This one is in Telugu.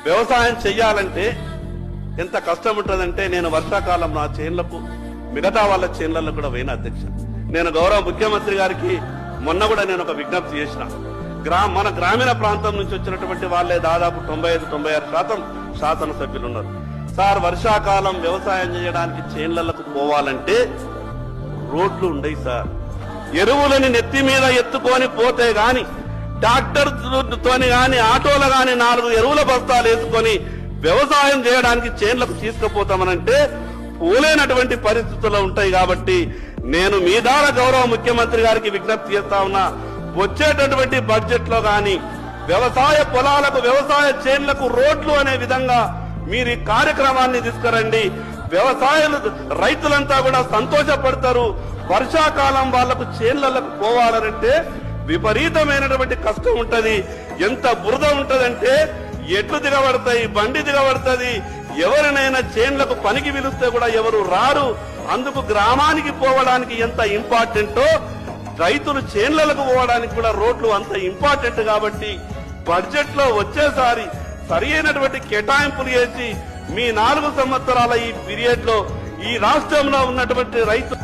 వ్యవసాయం చెయ్యాలంటే ఎంత కష్టం ఉంటుందంటే నేను వర్షాకాలం నా చేన్లకు మిగతా వాళ్ళ చేన్లలో కూడా పోయిన అధ్యక్ష. నేను గౌరవ ముఖ్యమంత్రి గారికి మొన్న కూడా నేను ఒక విజ్ఞప్తి చేసిన. మన గ్రామీణ ప్రాంతం నుంచి వచ్చినటువంటి వాళ్ళే దాదాపు 95-96% శాసనసభ్యులు ఉన్నారు. సార్, వర్షాకాలం వ్యవసాయం చేయడానికి చేన్లకు పోవాలంటే రోడ్లు ఉండయి సార్. ఎరువులని నెత్తి మీద ఎత్తుకొని పోతే గాని, ట్రాక్టర్ తోని గాని, ఆటోలు గాని 4 ఎరువుల బస్తాలు వేసుకొని వ్యవసాయం చేయడానికి చేన్లకు తీసుకుపోతామనంటే పోలేనటువంటి పరిస్థితులు ఉంటాయి. కాబట్టి నేను మీ ద్వారా గౌరవ ముఖ్యమంత్రి గారికి విజ్ఞప్తి చేస్తా ఉన్నా, వచ్చేటటువంటి బడ్జెట్ లో గాని వ్యవసాయ పొలాలకు, వ్యవసాయ చేన్లకు రోడ్లు అనే విధంగా మీరు ఈ కార్యక్రమాన్ని తీసుకురండి. రైతులంతా కూడా సంతోషపడతారు. వర్షాకాలం వాళ్లకు చేన్లకు పోవాలంటే విపరీతమైనటువంటి కష్టం ఉంటది. ఎంత బురద ఉంటదంటే ఎట్లు దిగబడతాయి, బండి దిగబడుతుంది. ఎవరినైనా చేన్లకు పనికి పిలిస్తే కూడా ఎవరు రారు. అందుకు గ్రామానికి పోవడానికి ఎంత ఇంపార్టెంటో రైతులు చేన్లకు పోవడానికి కూడా రోడ్లు అంత ఇంపార్టెంట్. కాబట్టి బడ్జెట్ లో వచ్చేసారి సరి అయినటువంటి కేటాయింపులు చేసి మీ 4 సంవత్సరాల ఈ పీరియడ్ లో ఈ రాష్ట్రంలో ఉన్నటువంటి రైతు